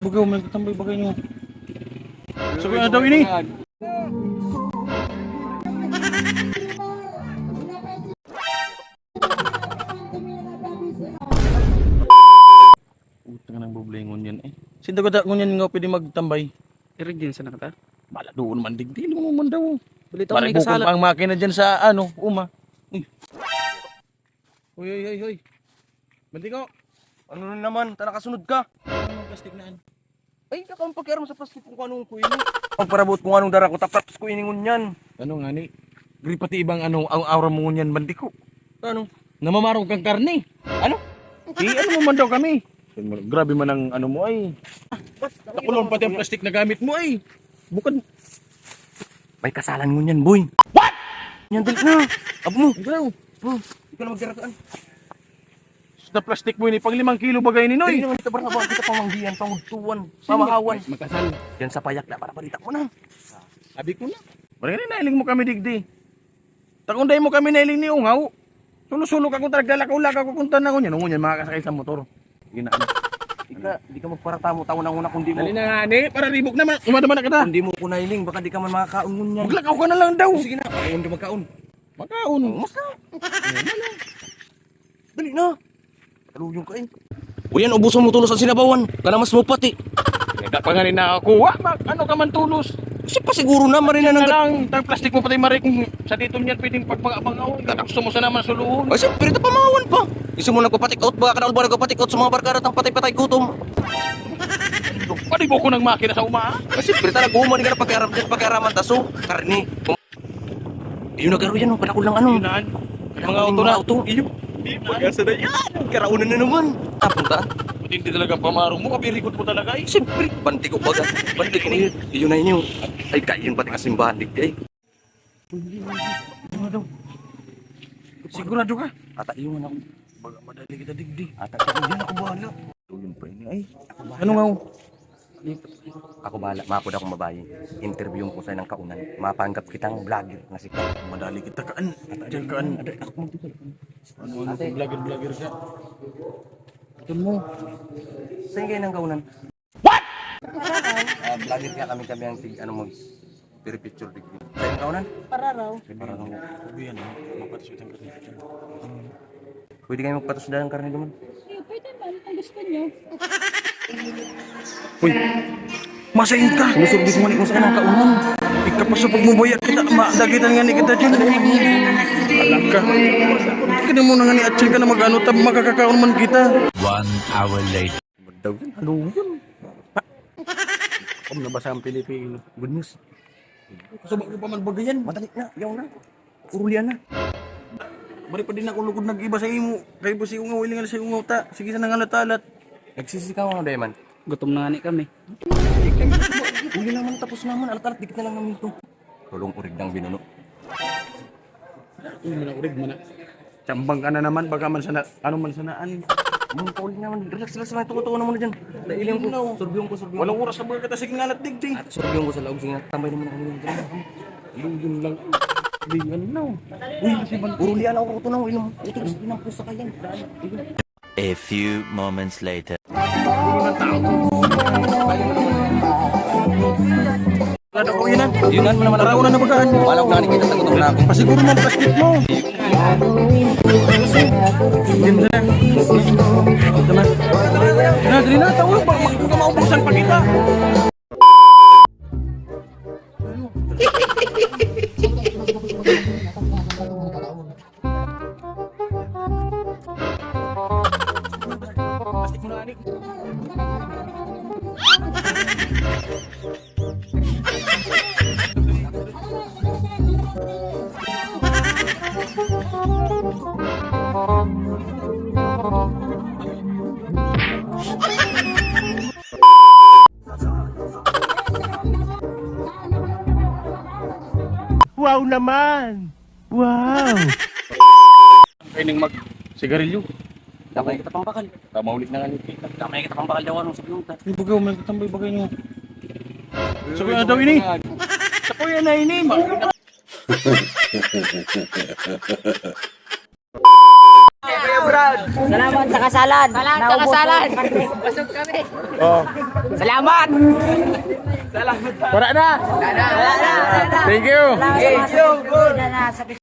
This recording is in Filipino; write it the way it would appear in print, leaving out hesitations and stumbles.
Bagaw, may katambay bagay nyo. Sabi na daw ini. Utang ng bublingon yan eh. Sinta ko ngunyan nga pwede magtambay. I-read sa nakata. Bala doon man digdili mo man daw. Balita ko may Maribukon kasala. pa ang makina dyan sa uma. Uy. Bandi ko. Ano na naman? Tara kasunod ka. Ano plastic na Ay, kakang pagkiaram sa plastic kung anong kuinin. Ang parabot kung anong dara ko, tapos kuinin yan. Ano nga ni? Pati ibang ang aura mo ngunyan bandi ko. Ano? Namamarong kang karne. Ano mo man daw kami. Grabe man ang mo ay. Nakulong pati ang plastic na gamit mo ay. Bukan. May kasalan mo yan, boy. What? Yan, dali na. Abo mo. Ikaw. Ikaw na magdarakaan. Na plastic mo ini pang 5 kilo bagay ni Dali Noy. naman kita barang kita pamanggihan, pangudtuan, pamahawan. Makasal. Yan sa payak na para balita ko na. Sabi ko na. Barangay nailing mo kami digdi. Takunday mo kami nailing ni Ungaw. Sulo-sulo ka kung talagdalakaw-lakaw ko kung tanaw niya. Nungunyan makakasakay sa motor. Ginaan. Di ka magparatamo taon na una kung di mo. Dali na nga ni. Para ribok naman. Umadaman na kita. Kung di mo kunailing, baka di ka man makakaon ngunyan. Maglakaw ka na lang daw. Sige na, hindi magkaon. Makaon. Dali na. Taluyong ka eh. O yan, ubusan mo tulos ang sinabawan. Kana mas mo pati. Nagda pa nga rin na ako. Ano ka man tulos? Kasi pa siguro na marina Yan ng... na lang. Tang plastic mo pati marik. Sa dito niyan pwedeng pagpangabangaw. Gusto mo sa naman suluhon. Ay, siyempre ito pamawan pa. Isa mo nagpapatik out, baka ka na nagpapatik out sa mga barkarat ang patay-patay gutom. Palibo ko ng makina sa uma. Ay, siyempre talaga umani ka na pakiaraman taso. Karni. Iyo nagaro yan, panakul lang ano. Yunaan. Mga auto na. Auto. Iyo. Pag-asa na yan. Karaunan na naman. Tapunta. Hindi talaga pamarong mo. Kabirikot mo talaga eh. Siyempre, banti ko baga. Banti ko iyo. Iyo na inyo. Ay, kain pati kasimbahan digdi ay. Ano daw? Sigurado ka? Ata iyo man ako. Baga madali kita digdi. Ata iyo yan ako bahala. Tuyong pa ini ay. Ano nga? Ako bahala, mapod akong babae. Interview ko sa ng kaunan. Mapanggap kitang vlogger na si Kat. Madali kita kaan. Diyan kaan. Ano kung vlogger ka? Ito mo. Saan kayo ng kaunan? What? Vlogger kaya kami ang mag picture degree. Saan yung kaunan? Pararaw. Parang Sabi yan ha. Mapatisyo ng karne. pwede kayo magpatos dahil ng karne naman. Eh, pwede man, kung gusto nyo. Uy! Masayin ka! Sinusurbis mo kung saan ang kaunan. Ika pa sa pagmubayat kita. Dagitan nga ni kita dyan. Alam ka. Hindi ka mo na nga ni Atchil ka na mag-ano. Makakakaon man kita. 1 hour later. Daw yun, ano yun? Kung nabasa ang Pilipino. Good news. Kasabak ko pa man bagayan. Madali na, yaw na. Urulian na. Bari pa din ako lugod nag-iba sa imo. Kaya po si Ungaw, ilingal sa Ungaw ta. Sige sa nangalalat. Nagsisikaw ano, Dayman? Gutom na nga ni kami. Uli naman, tapos naman. Alat-alat, dikit na lang namin ito. Tulong urig ng binuno. Uy, manaurig mo na. Tsambang ka na naman. Baka man sana, ano man sanaan. Mga paulit naman. Relax lang. Tuko-tuko naman na dyan. Nailing ko. Surbyong ko. Walang oras na baga kita. Sige ngalat digdi. Surbyong ko sa laog. Sige, tambay naman ako dyan. Lugin lang. Di ano. Uy, urulian ako ito na. Inom. Ito, gusto ng pusa kayan. A few moments later. Kada ko inan. Yunan mo naman. Taraw na nabagaan. Malawag na kita sa gutom na ako. Pasiguro mo ang plastic mo. Yan na lang. Ito na. Dali na. Tawag. Baka maubusan pa kita. Plastic mo na anik. Wow naman! Wow! Kaining mag sigarilyo. Damay kita pampakal. Kamaulit na nga ni kita. Damay kita pampakal daw anong sabi mo ta. Ay, bagaw, may katambay bagay nyo. Sabi na daw ini. Sa po yan na ini. Kaya proud. Salamat sa kasalan. Salamat sa kasalan. Oh. Salamat. Wala na. Wala na. Thank you. Salamat sa mga sakit na